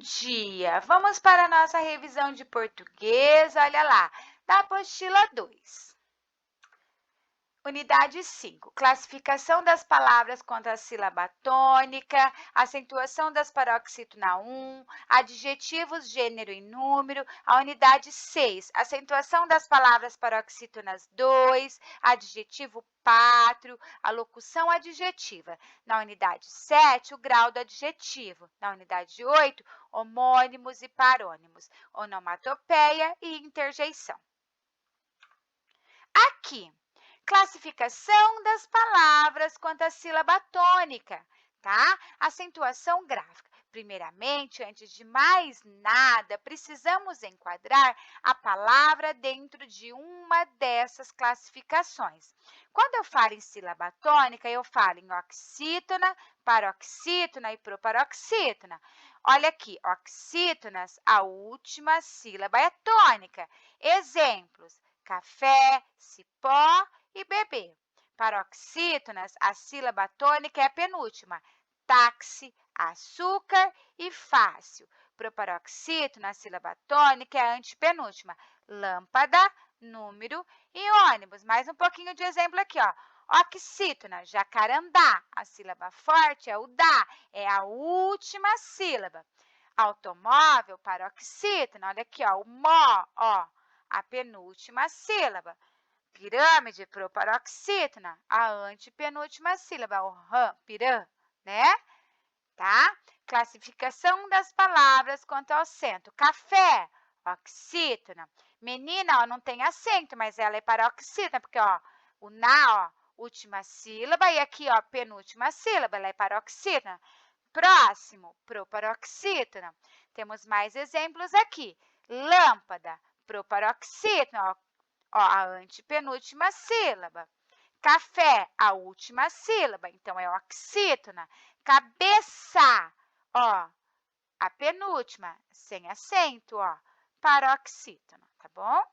dia! Vamos para a nossa revisão de português, olha lá, da apostila 2. Unidade 5, classificação das palavras contra a sílaba tônica, acentuação das paroxítona 1, adjetivos, gênero e número. A unidade 6, acentuação das palavras paroxítonas 2, adjetivo pátrio, a locução adjetiva. Na unidade 7, o grau do adjetivo. Na unidade 8, homônimos e parônimos, onomatopeia e interjeição. Aqui, classificação das palavras quanto à sílaba tônica, tá? Acentuação gráfica. Primeiramente, antes de mais nada, precisamos enquadrar a palavra dentro de uma dessas classificações. Quando eu falo em sílaba tônica, eu falo em oxítona, paroxítona e proparoxítona. Olha aqui, oxítonas, a última sílaba é tônica. Exemplos: café, cipó e bebê. Paroxítonas, a sílaba tônica é a penúltima. Táxi, açúcar e fácil. Proparoxítona, a sílaba tônica é a antepenúltima. Lâmpada, número e ônibus. Mais um pouquinho de exemplo aqui, ó. Oxítona, jacarandá. A sílaba forte é o dá, é a última sílaba. Automóvel, paroxítona. Olha aqui, ó, o mó, ó, a penúltima sílaba. Pirâmide, proparoxítona, a antepenúltima sílaba, o rã, pirã, né? Tá? Classificação das palavras quanto ao acento. Café, oxítona. Menina, ó, não tem acento, mas ela é paroxítona, porque, ó, o na, ó, última sílaba, e aqui, ó, penúltima sílaba, ela é paroxítona. Próximo, proparoxítona. Temos mais exemplos aqui. Lâmpada, proparoxítona, ó, a antepenúltima sílaba. Café, a última sílaba, então é oxítona. Cabeça, ó, a penúltima, sem acento, ó, paroxítona, tá bom?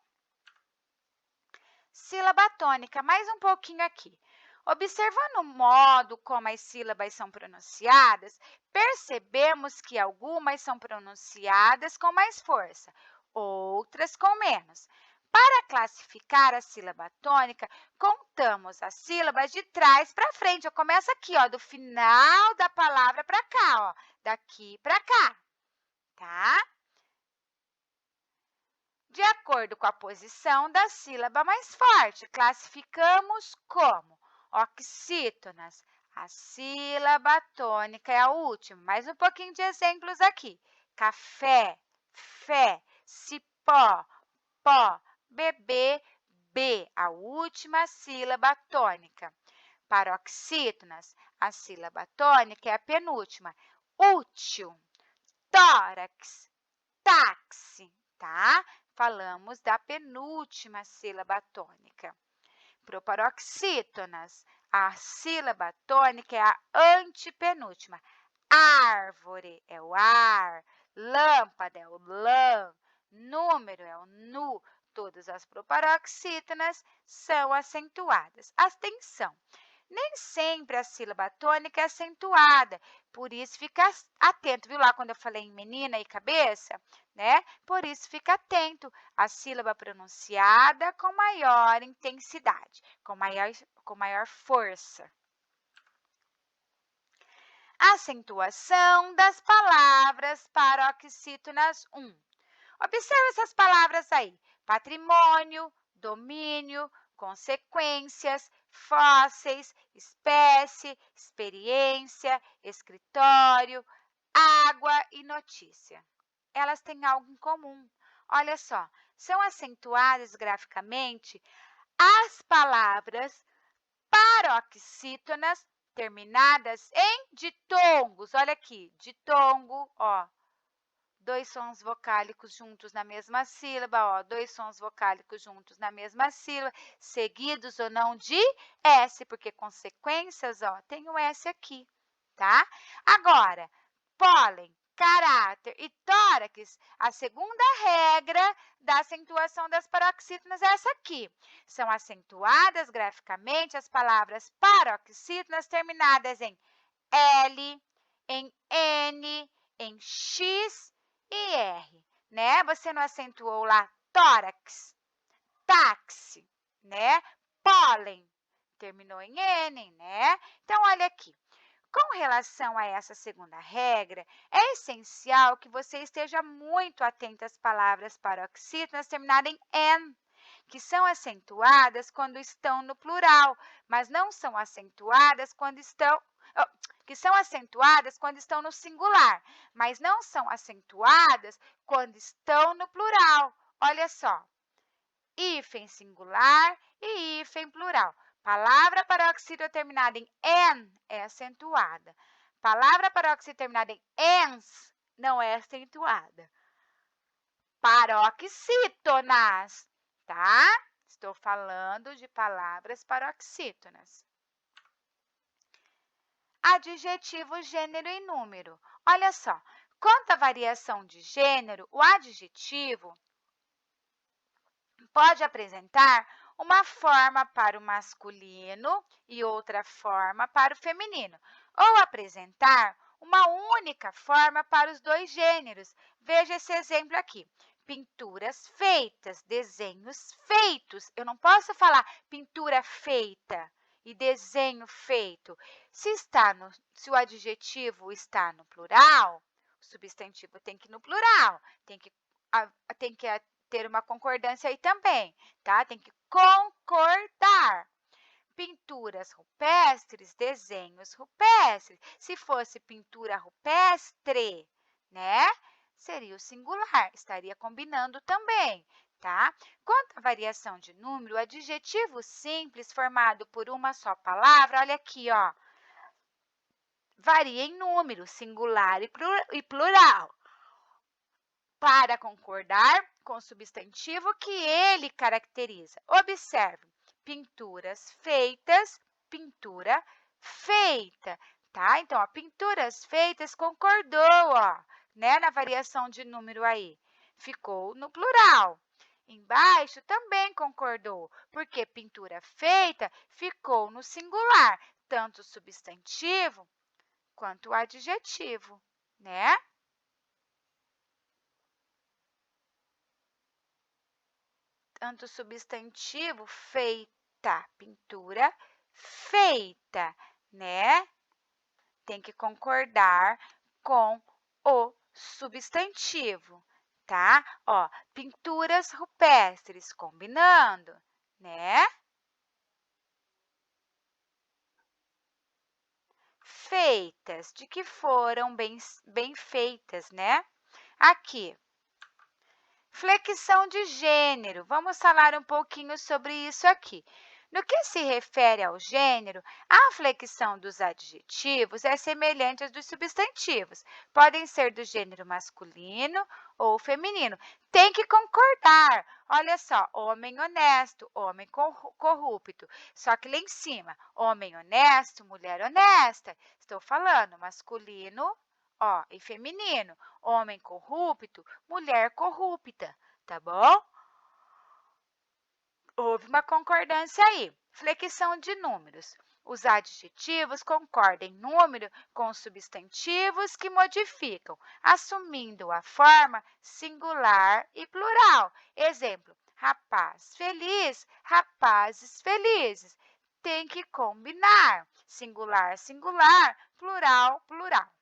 Sílaba tônica, mais um pouquinho aqui. Observando o modo como as sílabas são pronunciadas, percebemos que algumas são pronunciadas com mais força, outras com menos. Para classificar a sílaba tônica, contamos as sílabas de trás para frente. Eu começo aqui, ó, do final da palavra para cá, ó, daqui para cá, tá? De acordo com a posição da sílaba mais forte, classificamos como oxítonas. A sílaba tônica é a última. Mais um pouquinho de exemplos aqui. Café, fé, cipó, pó, bebê, B, a última sílaba tônica. Paroxítonas, a sílaba tônica é a penúltima. Útil, tórax, táxi, tá? Falamos da penúltima sílaba tônica. Proparoxítonas, a sílaba tônica é a antepenúltima. Árvore é o ar, lâmpada é o lã, número é o nu. Todas as proparoxítonas são acentuadas. Atenção! Nem sempre a sílaba tônica é acentuada, por isso fica atento. Viu lá quando eu falei em menina e cabeça? Né? Por isso fica atento à sílaba pronunciada com maior intensidade, com maior força. Acentuação das palavras paroxítonas 1. Observe essas palavras aí: patrimônio, domínio, consequências, fósseis, espécie, experiência, escritório, água e notícia. Elas têm algo em comum. Olha só, são acentuadas graficamente as palavras paroxítonas terminadas em ditongos. Olha aqui, ditongo, ó. Dois sons vocálicos juntos na mesma sílaba, ó, dois sons vocálicos juntos na mesma sílaba, seguidos ou não de S, porque consequências, ó, tem o S aqui, tá? Agora, pólen, caráter e tórax, a segunda regra da acentuação das paroxítonas é essa aqui. São acentuadas graficamente as palavras paroxítonas terminadas em L, em N, em X e R, né? Você não acentuou lá tórax, táxi, né? Pólen, terminou em N, né? Então, olha aqui. Com relação a essa segunda regra, é essencial que você esteja muito atento às palavras paroxítonas terminadas em "n", que são acentuadas quando estão no plural, mas não são acentuadas quando estão que são acentuadas quando estão no singular, mas não são acentuadas quando estão no plural. Olha só, hífen singular e hífen plural. Palavra paroxítona terminada em "n" é acentuada. Palavra paroxítona terminada em "ens" não é acentuada. Paroxítonas, tá? Estou falando de palavras paroxítonas. Adjetivo, gênero e número. Olha só, quanto à variação de gênero, o adjetivo pode apresentar uma forma para o masculino e outra forma para o feminino, ou apresentar uma única forma para os dois gêneros. Veja esse exemplo aqui. Pinturas feitas, desenhos feitos. Eu não posso falar pintura feita e desenho feito. Se o adjetivo está no plural, o substantivo tem que ir no plural, tem que ter uma concordância aí também, tá? Tem que concordar. Pinturas rupestres, desenhos rupestres. Se fosse pintura rupestre, né? Seria o singular, estaria combinando também, tá? Quanto à variação de número, o adjetivo simples formado por uma só palavra, olha aqui, ó, varia em número, singular e plural, para concordar com o substantivo que ele caracteriza. Observe, pinturas feitas, pintura feita, tá? Então, ó, pinturas feitas concordou, ó, né, na variação de número aí. Ficou no plural. Embaixo também concordou, porque pintura feita ficou no singular, tanto o substantivo quanto o adjetivo, né? Tanto o substantivo feita, pintura feita, né? Tem que concordar com o substantivo, tá? Ó, pinturas rupestres, combinando, né? Feitas, de que foram bem feitas, né? Aqui, flexão de gênero. Vamos falar um pouquinho sobre isso aqui. No que se refere ao gênero, a flexão dos adjetivos é semelhante às dos substantivos. Podem ser do gênero masculino ou feminino. Tem que concordar. Olha só, homem honesto, homem corrupto. Só que lá em cima, homem honesto, mulher honesta. Estou falando masculino, ó, e feminino. Homem corrupto, mulher corrupta, tá bom? Houve uma concordância aí. Flexão de números. Os adjetivos concordam em número com os substantivos que modificam, assumindo a forma singular e plural. Exemplo, rapaz feliz, rapazes felizes. Tem que combinar. Singular, singular, plural, plural.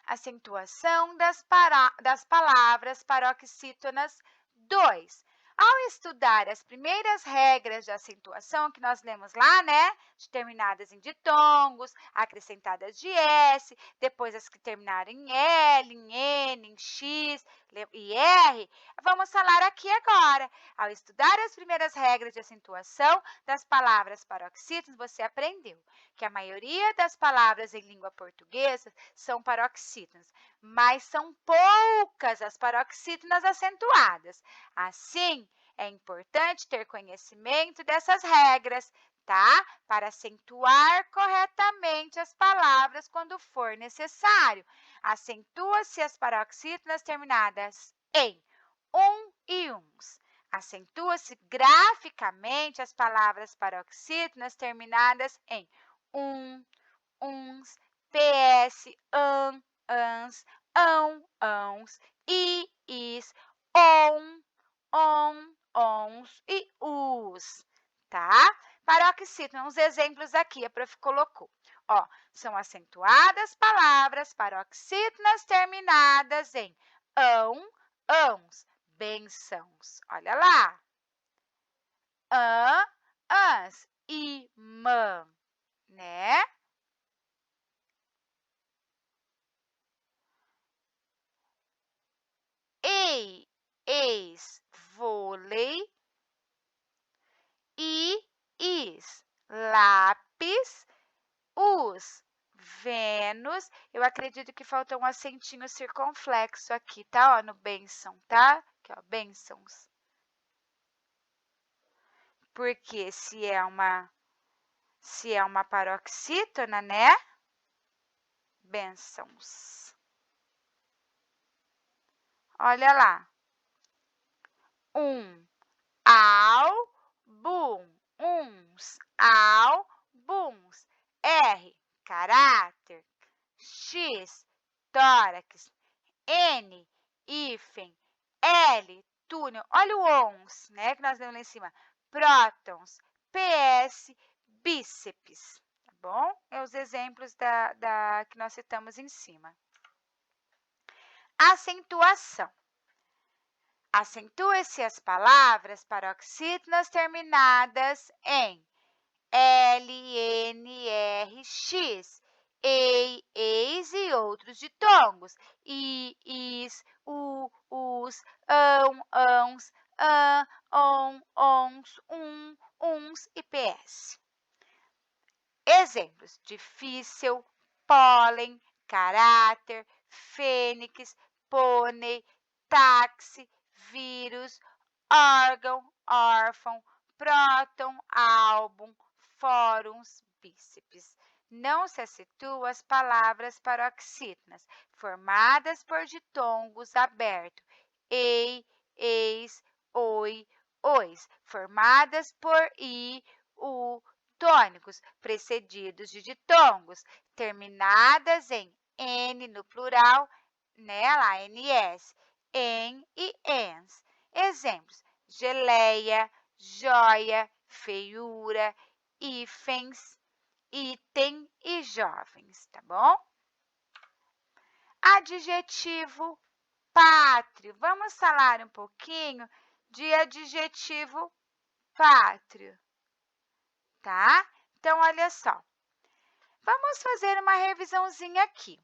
Acentuação das palavras paroxítonas 2. Ao estudar as primeiras regras de acentuação que nós lemos lá, né? De terminadas em ditongos, acrescentadas de S, depois as que terminaram em L, em N, em X e R, vamos falar aqui agora. Ao estudar as primeiras regras de acentuação das palavras paroxítonas, você aprendeu que a maioria das palavras em língua portuguesa são paroxítonas, mas são poucas as paroxítonas acentuadas. Assim, é importante ter conhecimento dessas regras, tá? Para acentuar corretamente as palavras quando for necessário. Acentua-se as paroxítonas terminadas em e uns. Acentua-se graficamente as palavras paroxítonas terminadas em uns, PS, ans, ão, ãos, is, on, ons e us, tá? Paroxítono, uns exemplos aqui, a prof colocou. Ó, são acentuadas palavras paroxítonas terminadas em ão, ãos, bençãos. Olha lá. Ã, ãs, imã, né? Ei, eis, vôlei, is, lápis, os, Vênus. Eu acredito que faltou um acentinho circunflexo aqui, tá? Ó, no benção, tá? Aqui, ó, bênçãos. Porque se é uma paroxítona, né? Bênçãos. Olha lá. Álbum, uns, álbuns. R, caráter. X, tórax. N, hífen. L, túnel. Olha o ons, né, que nós vemos lá em cima. Prótons. PS, bíceps. Tá bom? É os exemplos que nós citamos em cima. Acentuação. Acentue-se as palavras paroxítonas terminadas em L, N, R, X, ei, eis e outros ditongos. Is, us, ão, ãos, ã, on, ons, uns e PS. Exemplos: difícil, pólen, caráter, fênix, pônei, táxi, vírus, órgão, órfão, próton, álbum, fóruns, bíceps. Não se acentuam as palavras paroxítonas, formadas por ditongos abertos, ei, eis, oi, ois, formadas por i, u, tônicos, precedidos de ditongos, terminadas em N no plural, né, lá, NS, em e ens. Exemplos: geleia, joia, feiura, hífens, item e jovens, tá bom? Adjetivo pátrio. Vamos falar um pouquinho de adjetivo pátrio, tá? Então, olha só. Vamos fazer uma revisãozinha aqui.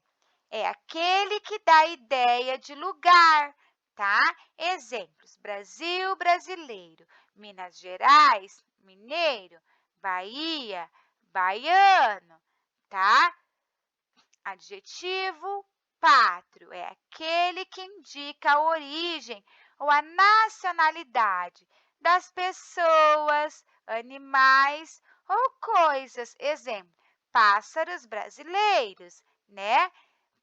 É aquele que dá ideia de lugar, tá? Exemplos: Brasil, brasileiro. Minas Gerais, mineiro. Bahia, baiano, tá? Adjetivo pátrio é aquele que indica a origem ou a nacionalidade das pessoas, animais ou coisas. Exemplo: pássaros brasileiros, né?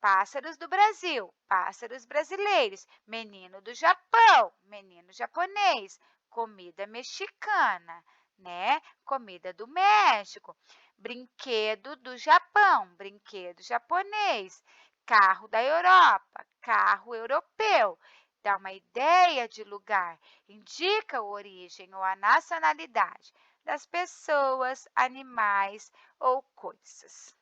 Pássaros do Brasil, pássaros brasileiros. Menino do Japão, menino japonês. Comida mexicana, né? Comida do México. Brinquedo do Japão, brinquedo japonês. Carro da Europa, carro europeu. Dá uma ideia de lugar, indica a origem ou a nacionalidade das pessoas, animais ou coisas.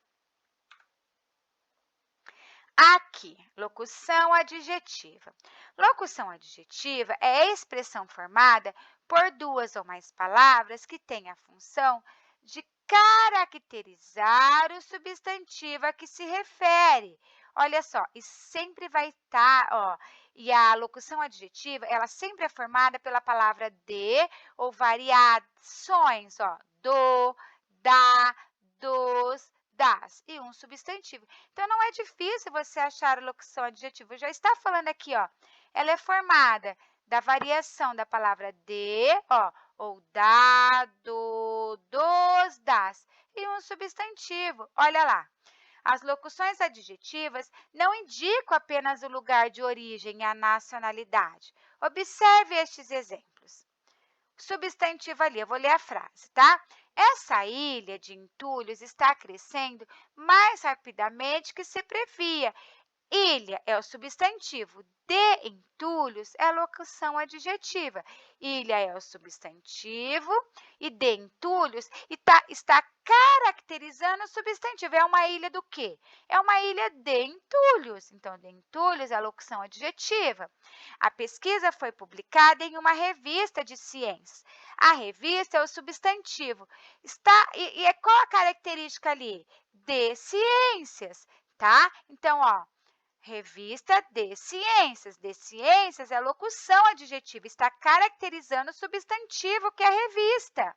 Aqui, locução adjetiva. Locução adjetiva é a expressão formada por duas ou mais palavras que têm a função de caracterizar o substantivo a que se refere. Olha só, e sempre vai estar, ó, e a locução adjetiva, ela sempre é formada pela palavra de ou variações, ó, do, da, dos, das e um substantivo. Então, não é difícil você achar a locução adjetiva. Já está falando aqui, ó. Ela é formada da variação da palavra de, ó, ou da, do, dos, das e um substantivo. Olha lá. As locuções adjetivas não indicam apenas o lugar de origem e a nacionalidade. Observe estes exemplos. Substantivo ali, eu vou ler a frase, tá? Essa ilha de entulhos está crescendo mais rapidamente que se previa. Ilha é o substantivo, de entulhos é a locução adjetiva. Ilha é o substantivo e de entulhos está caracterizando o substantivo. É uma ilha do quê? É uma ilha de entulhos. Então, de entulhos é a locução adjetiva. A pesquisa foi publicada em uma revista de ciências. A revista é o substantivo. Qual a característica ali? De ciências, tá? Então, ó, revista de ciências é locução adjetiva, está caracterizando o substantivo que é a revista.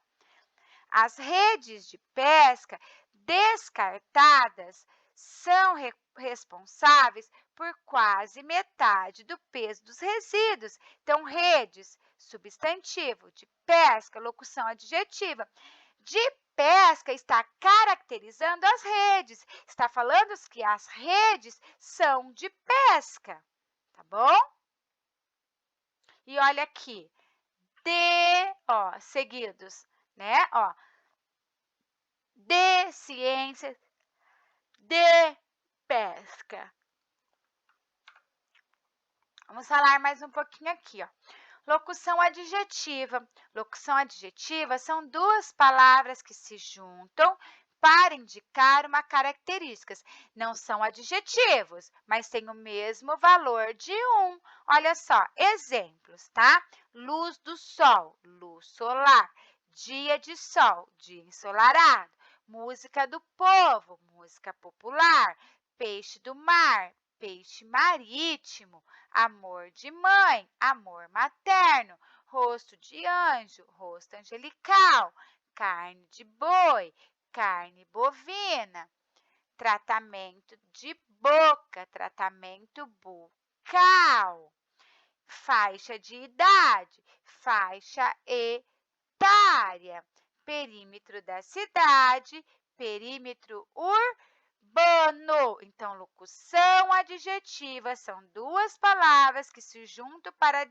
As redes de pesca descartadas são responsáveis por quase metade do peso dos resíduos. Então, redes, substantivo, de pesca, locução adjetiva. De pesca está caracterizando as redes, está falando que as redes são de pesca, tá bom? E olha aqui, seguidos, né? Ó, de ciências, de pesca. Vamos falar mais um pouquinho aqui, ó. Locução adjetiva. Locução adjetiva são duas palavras que se juntam para indicar uma característica. Não são adjetivos, mas têm o mesmo valor de um. Olha só, exemplos, tá? Luz do sol, luz solar. Dia de sol, dia ensolarado. Música do povo, música popular. Peixe do mar, peixe marítimo. Amor de mãe, amor materno, rosto de anjo, rosto angelical, carne de boi, carne bovina, tratamento de boca, tratamento bucal, faixa de idade, faixa etária, perímetro da cidade, perímetro urbano. Então, locução adjetiva são duas palavras que se juntam para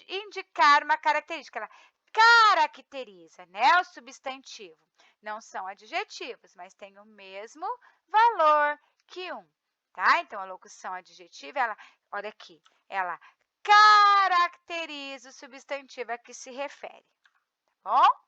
indicar uma característica. Ela caracteriza, né, o substantivo. Não são adjetivos, mas têm o mesmo valor que um, tá? Então, a locução adjetiva, olha aqui, ela caracteriza o substantivo a que se refere, tá bom?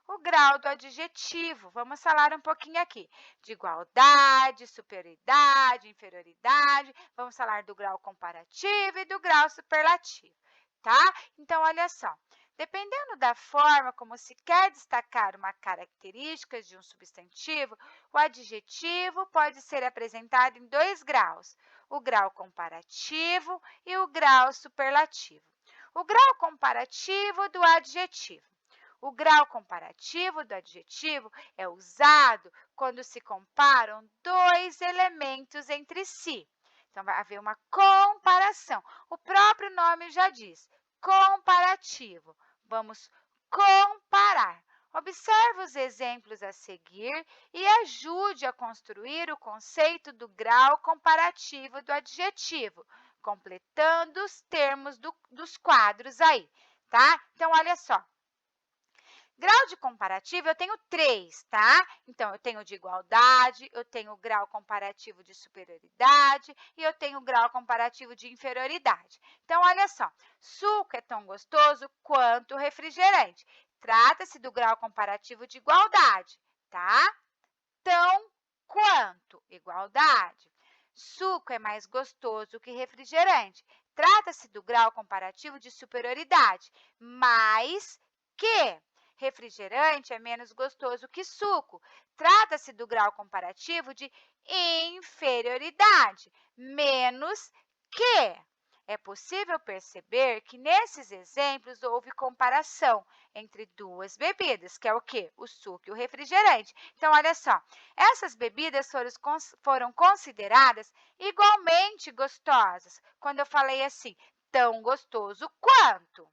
O grau do adjetivo, vamos falar um pouquinho aqui de igualdade, superioridade, inferioridade, vamos falar do grau comparativo e do grau superlativo, tá? Então, olha só, dependendo da forma como se quer destacar uma característica de um substantivo, o adjetivo pode ser apresentado em dois graus, o grau comparativo e o grau superlativo. O grau comparativo do adjetivo. O grau comparativo do adjetivo é usado quando se comparam dois elementos entre si. Então, vai haver uma comparação. O próprio nome já diz, comparativo. Vamos comparar. Observe os exemplos a seguir e ajude a construir o conceito do grau comparativo do adjetivo, completando os termos dos quadros aí, tá? Então, olha só. Grau de comparativo, eu tenho 3, tá? Então, eu tenho de igualdade, eu tenho o grau comparativo de superioridade e eu tenho o grau comparativo de inferioridade. Então, olha só, suco é tão gostoso quanto refrigerante. Trata-se do grau comparativo de igualdade, tá? Tão quanto igualdade. Suco é mais gostoso que refrigerante. Trata-se do grau comparativo de superioridade, mais que refrigerante é menos gostoso que suco. Trata-se do grau comparativo de inferioridade, menos que. É possível perceber que nesses exemplos houve comparação entre duas bebidas, que é o quê? O suco e o refrigerante. Então, olha só, essas bebidas foram consideradas igualmente gostosas, quando eu falei assim, tão gostoso quanto.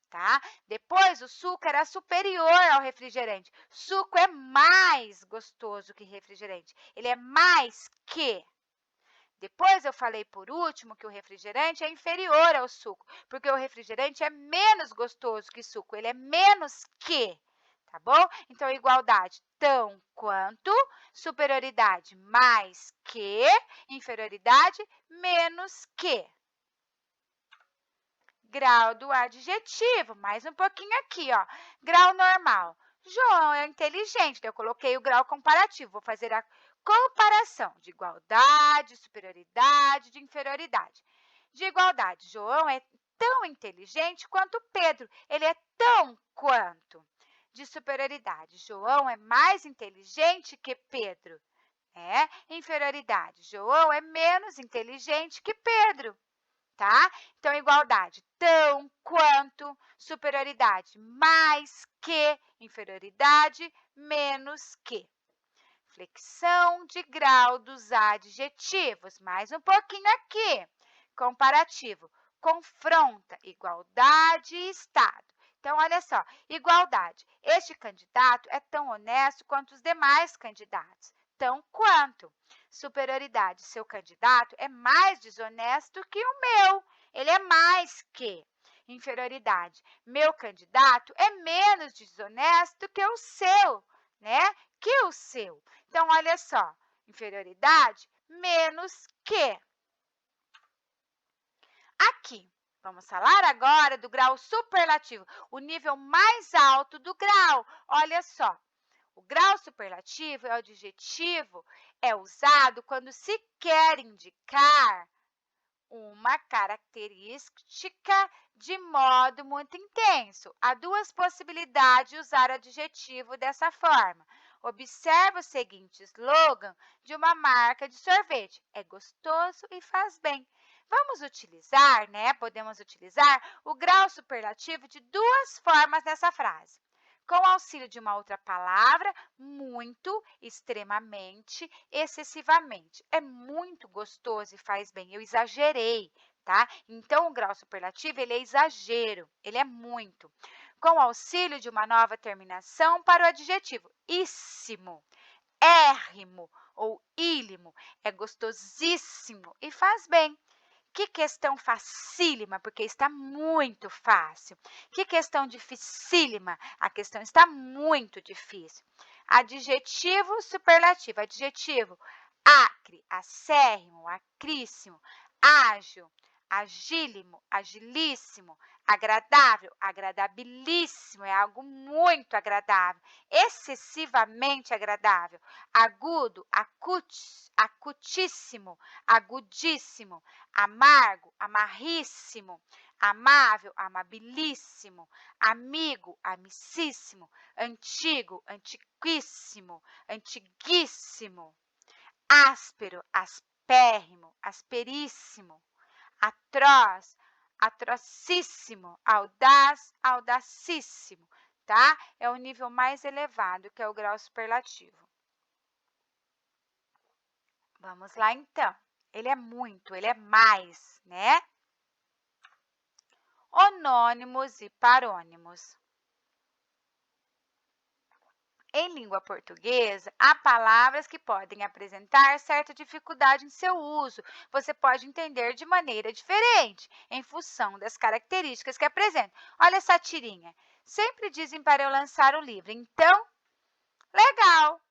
Tá? Depois, o suco era superior ao refrigerante. Suco é mais gostoso que refrigerante. Ele é mais que. Depois, eu falei por último que o refrigerante é inferior ao suco, porque o refrigerante é menos gostoso que suco. Ele é menos que. Tá bom? Então, igualdade, tão quanto, Superioridade mais que, inferioridade menos que. Grau do adjetivo, mais um pouquinho aqui, ó. Grau normal. João é inteligente, então eu coloquei o grau comparativo. Vou fazer a comparação de igualdade, superioridade, de inferioridade. De igualdade, João é tão inteligente quanto Pedro. Ele é tão quanto. De superioridade, João é mais inteligente que Pedro. Inferioridade, João é menos inteligente que Pedro. Tá? Então, igualdade, tão, quanto, superioridade, mais que, inferioridade, menos que. Flexão de grau dos adjetivos, mais um pouquinho aqui. Comparativo, confronta, igualdade e estado. Então, olha só, igualdade. Este candidato é tão honesto quanto os demais candidatos. Tão quanto. Superioridade, seu candidato é mais desonesto que o meu. Ele é mais que. Inferioridade, meu candidato é menos desonesto que o seu, né? Que o seu. Então, olha só, inferioridade menos que. Aqui, vamos falar agora do grau superlativo, o nível mais alto do grau. Olha só, o grau superlativo é o adjetivo, é usado quando se quer indicar uma característica de modo muito intenso. Há duas possibilidades de usar o adjetivo dessa forma. Observe o seguinte slogan de uma marca de sorvete. É gostoso e faz bem. Vamos utilizar, Podemos utilizar o grau superlativo de duas formas nessa frase. Com o auxílio de uma outra palavra, muito, extremamente, excessivamente. É muito gostoso e faz bem. Eu exagerei, tá? Então, o grau superlativo, ele é exagero, ele é muito. Com o auxílio de uma nova terminação para o adjetivo, íssimo, érrimo ou ílimo. É gostosíssimo e faz bem. Que questão facílima, porque está muito fácil. Que questão dificílima, a questão está muito difícil. Adjetivo superlativo, adjetivo acre, acérrimo, acríssimo, ágil, agílimo, agilíssimo, agradável, agradabilíssimo, é algo muito agradável, excessivamente agradável, agudo, acutíssimo, agudíssimo, amargo, amarríssimo, amável, amabilíssimo, amigo, amicíssimo, antigo, antiquíssimo, antiguíssimo, áspero, aspérrimo, asperíssimo, atroz, atrocíssimo, audaz, audacíssimo, tá? É o nível mais elevado, que é o grau superlativo. Vamos lá, então. Ele é muito, ele é mais, né? Onônimos e parônimos. Em língua portuguesa, há palavras que podem apresentar certa dificuldade em seu uso. Você pode entender de maneira diferente, em função das características que apresentam. Olha essa tirinha. Sempre dizem para eu lançar o livro. Então, legal.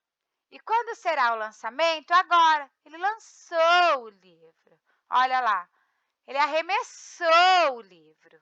E quando será o lançamento? Agora. Ele lançou o livro. Olha lá. Ele arremessou o livro.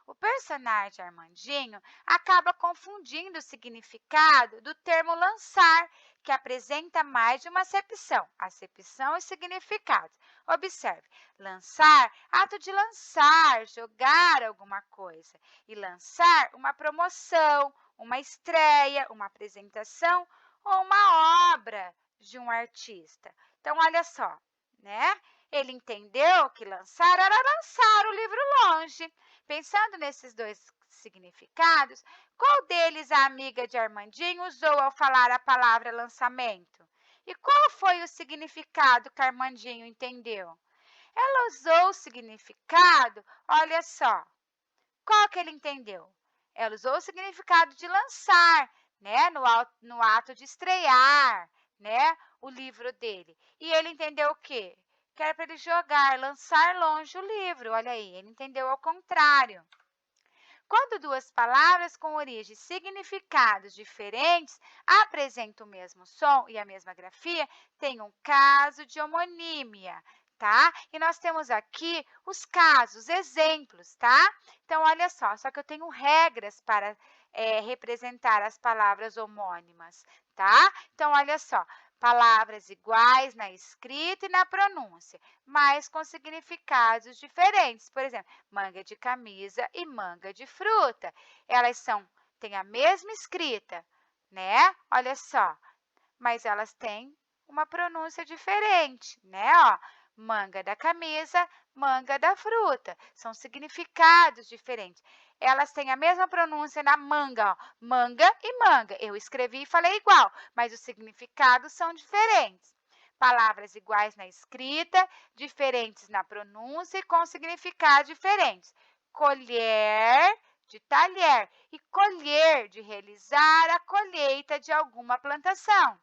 O personagem Armandinho acaba confundindo o significado do termo lançar, que apresenta mais de uma acepção, acepção e significados. Observe, lançar, ato de lançar, jogar alguma coisa. E lançar, uma promoção, uma estreia, uma apresentação ou uma obra de um artista. Então, olha só, né? Ele entendeu que lançar era lançar o livro longe. Pensando nesses dois significados, qual deles a amiga de Armandinho usou ao falar a palavra lançamento? E qual foi o significado que Armandinho entendeu? Ela usou o significado, olha só, qual que ele entendeu? Ela usou o significado de lançar, né, no ato de estrear, né, o livro dele. E ele entendeu o quê? Que era para ele jogar, lançar longe o livro. Olha aí, ele entendeu ao contrário. Quando duas palavras com origem e significados diferentes apresentam o mesmo som e a mesma grafia, tem um caso de homonímia, tá? E nós temos aqui os casos, exemplos, tá? Então, olha só que eu tenho regras para representar as palavras homônimas, tá? Então, olha só, palavras iguais na escrita e na pronúncia, mas com significados diferentes. Por exemplo, manga de camisa e manga de fruta. Elas têm a mesma escrita, né? Olha só, mas elas têm uma pronúncia diferente, né? Ó, manga da camisa, manga da fruta. São significados diferentes. Elas têm a mesma pronúncia na manga, ó, manga e manga. Eu escrevi e falei igual, mas os significados são diferentes. Palavras iguais na escrita, diferentes na pronúncia e com significados diferentes. Colher de talher e colher de realizar a colheita de alguma plantação.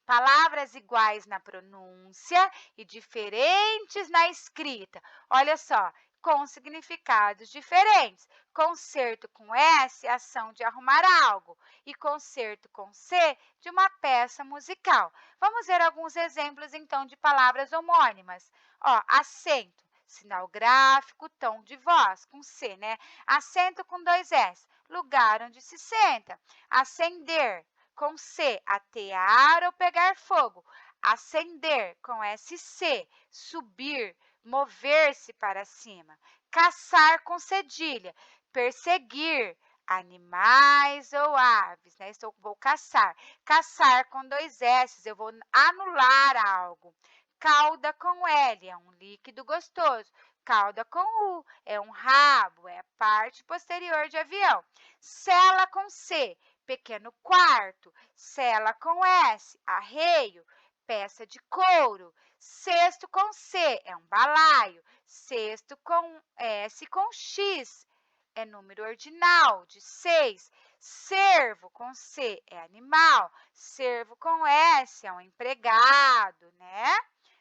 Palavras iguais na pronúncia e diferentes na escrita. Olha só, com significados diferentes. Concerto com S, ação de arrumar algo. E concerto com C, de uma peça musical. Vamos ver alguns exemplos, então, de palavras homônimas. Ó, acento, sinal gráfico, tom de voz, com C, né? Assento com 2 S, lugar onde se senta. Acender, com C, atear ou pegar fogo. Acender, com SC, subir, mover-se para cima. Caçar, com cedilha, perseguir, animais ou aves, né? Vou caçar. Caçar, com 2 S, eu vou anular algo. Cauda, com L, é um líquido gostoso. Cauda, com U, é um rabo, é a parte posterior de avião. Cela, com C, pequeno quarto. Cela, com S, arreio, peça de couro. Cesto, com C, é um balaio. Cesto, com S, com X, é número ordinal, de 6. Cervo, com C, é animal. Cervo, com S, é um empregado, né?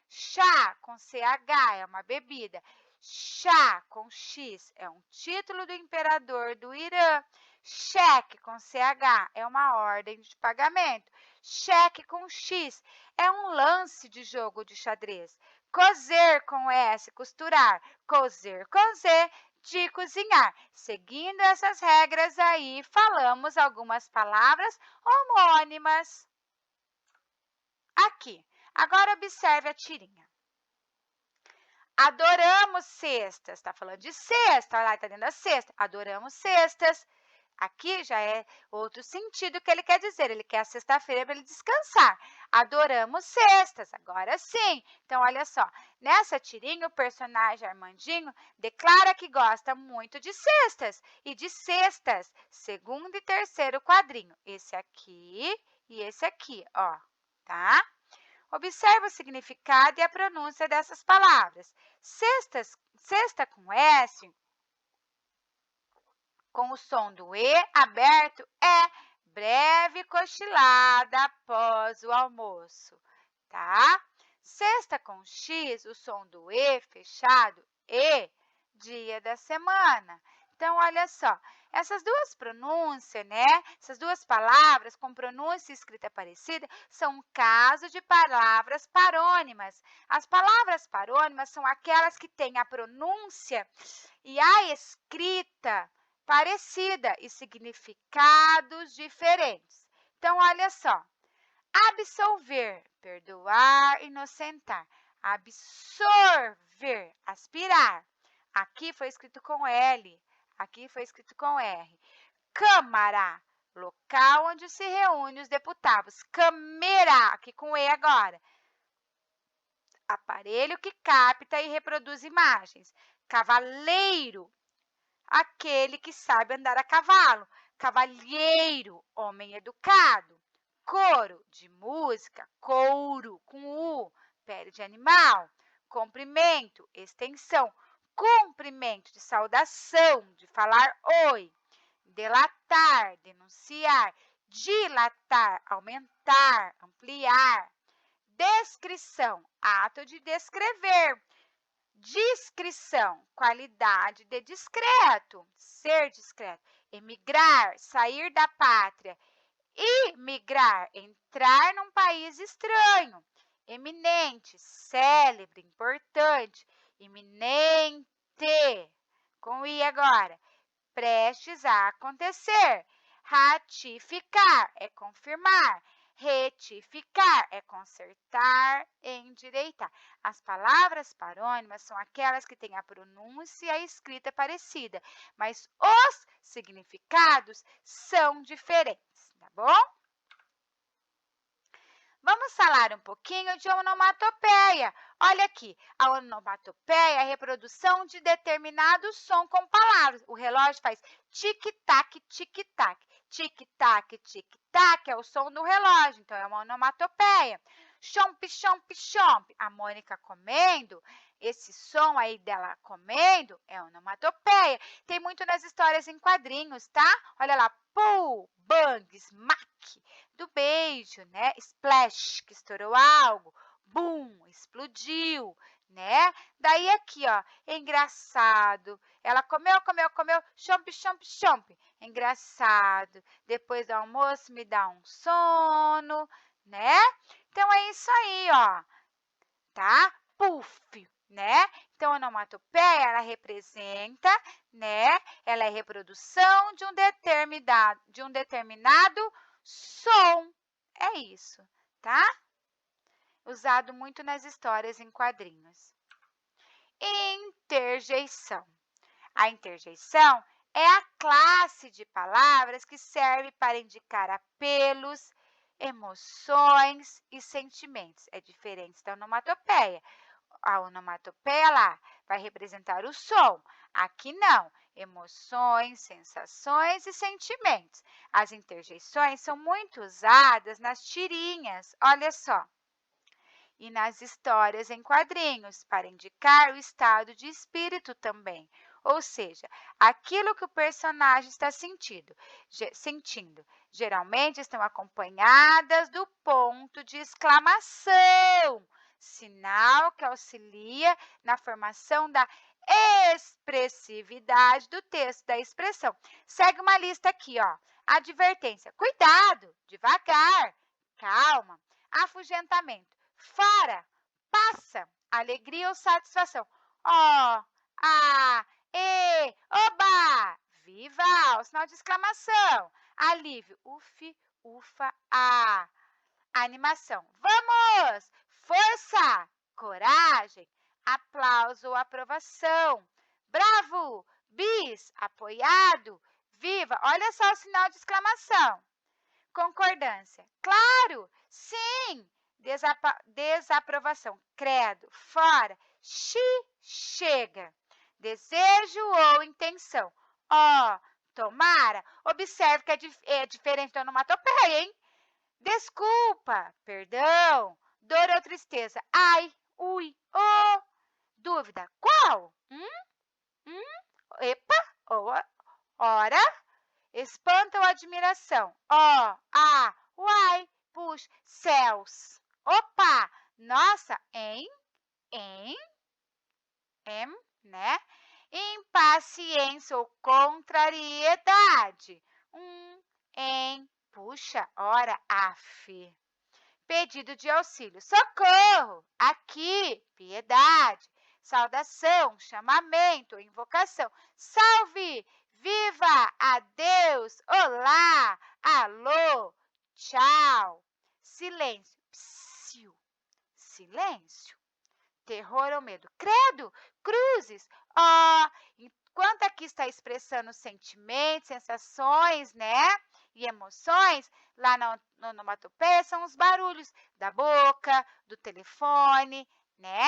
Chá, com CH, é uma bebida. Chá, com X, é um título do imperador do Irã. Cheque, com CH, é uma ordem de pagamento. Cheque, com X, é um lance de jogo de xadrez. Cozer, com S, costurar. Cozer, com Z, de cozinhar. Seguindo essas regras aí, falamos algumas palavras homônimas. Aqui. Agora observe a tirinha. Adoramos cestas. Está falando de cesta. Olha lá, está dentro da cesta. Adoramos cestas. Aqui já é outro sentido que ele quer dizer. Ele quer a sexta-feira para ele descansar. Adoramos cestas. Agora sim. Então, olha só. Nessa tirinha, o personagem Armandinho declara que gosta muito de cestas e de cestas. Segundo e terceiro quadrinho. Esse aqui e esse aqui, ó. Tá? Observe o significado e a pronúncia dessas palavras. Cesta com S, com o som do E aberto, é breve cochilada após o almoço, tá? Cesta com X, o som do E fechado, E, dia da semana. Então, olha só, essas duas pronúncias, né? Essas duas palavras com pronúncia e escrita parecida são um caso de palavras parônimas. As palavras parônimas são aquelas que têm a pronúncia e a escrita parecida e significados diferentes. Então, olha só. Absolver, perdoar, inocentar. Absorver, aspirar. Aqui foi escrito com L, aqui foi escrito com R. Câmara, local onde se reúnem os deputados. Câmera, aqui com E agora. Aparelho que capta e reproduz imagens. Cavaleiro, aquele que sabe andar a cavalo. Cavalheiro, homem educado. Coro, de música. Couro, com U, pele de animal. Comprimento, extensão. Cumprimento, de saudação, de falar oi. Delatar, denunciar. Dilatar, aumentar, ampliar. Descrição, ato de descrever. Discrição, qualidade de discreto, ser discreto. Emigrar, sair da pátria. Imigrar, entrar num país estranho. Eminente, célebre, importante. Iminente, com I agora. Prestes a acontecer. Ratificar é confirmar. Retificar é consertar, endireitar. As palavras parônimas são aquelas que têm a pronúncia e a escrita parecida, mas os significados são diferentes, tá bom? Vamos falar um pouquinho de onomatopeia. Olha aqui, a onomatopeia é a reprodução de determinado som com palavras. O relógio faz tic-tac, tic-tac. Tic-tac, tic-tac é o som do relógio, então é uma onomatopeia. Chomp, chomp, chomp. A Mônica comendo, esse som aí dela comendo é onomatopeia. Tem muito nas histórias em quadrinhos, tá? Olha lá, pull, bang, smack. Do beijo, né? Splash, que estourou algo. Boom, explodiu, né? Daí aqui, ó, engraçado. Ela comeu, comeu, comeu, chomp, chomp, chomp. Engraçado. Depois do almoço me dá um sono, né? Então é isso aí, ó. Tá? Puff, né? Então, a onomatopeia, ela representa, né? Ela é reprodução de um determinado som. É isso, tá? Usado muito nas histórias em quadrinhos. Interjeição. A interjeição é a classe de palavras que serve para indicar apelos, emoções e sentimentos. É diferente da onomatopeia. A onomatopeia lá vai representar o som. Aqui não, emoções, sensações e sentimentos. As interjeições são muito usadas nas tirinhas, olha só, e nas histórias em quadrinhos, para indicar o estado de espírito também. Ou seja, aquilo que o personagem está sentindo. Geralmente estão acompanhadas do ponto de exclamação, sinal que auxilia na formação da expressividade do texto, da expressão. Segue uma lista aqui, ó. Advertência, cuidado, devagar, calma, afugentamento, fora, passa, alegria ou satisfação. Ó, a, e, oba, viva, o sinal de exclamação. Alívio, uf, ufa, a. Animação, vamos, força, coragem, aplauso ou aprovação. Bravo, bis, apoiado, viva. Olha só o sinal de exclamação. Concordância, claro, sim. Desaprovação, credo, fora, chega. Desejo ou intenção, ó, tomara. Observe que é diferente da onomatopeia, hein? Desculpa, perdão, dor ou tristeza, ai, ui, oh. Dúvida, qual? Epa, ou, ora. Espanto ou admiração, ó, uai, puxa, céus. Opa, nossa, em, né? Impaciência ou contrariedade, em, puxa, ora, af. Pedido de auxílio, socorro, aqui, piedade. Saudação, chamamento, invocação, salve, viva, adeus, olá, alô, tchau. Silêncio, psiu, silêncio. Terror ou medo, credo, cruzes, ó. Enquanto aqui está expressando sentimentos, sensações, né? E emoções, lá na onomatopeia são os barulhos da boca, do telefone, né?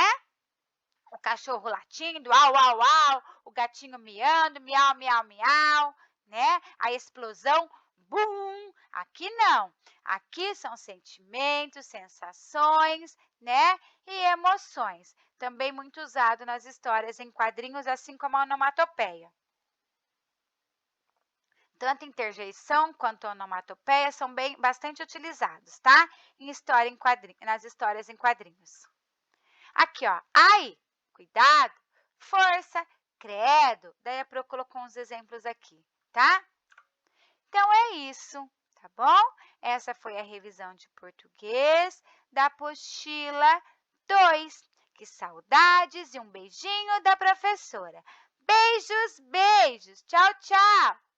O cachorro latindo, au, au, au, o gatinho miando, miau, miau, miau, né? A explosão, bum! Aqui não. Aqui são sentimentos, sensações, né? E emoções. Também muito usado nas histórias em quadrinhos, assim como a onomatopeia. Tanto interjeição quanto onomatopeia são bastante utilizados, tá? Nas histórias em quadrinhos. Aqui, ó, ai, cuidado, força, credo. Daí a Pro colocou uns exemplos aqui, tá? Então é isso, tá bom? Essa foi a revisão de português da apostila 2. Que saudades e um beijinho da professora. Beijos, beijos. Tchau, tchau.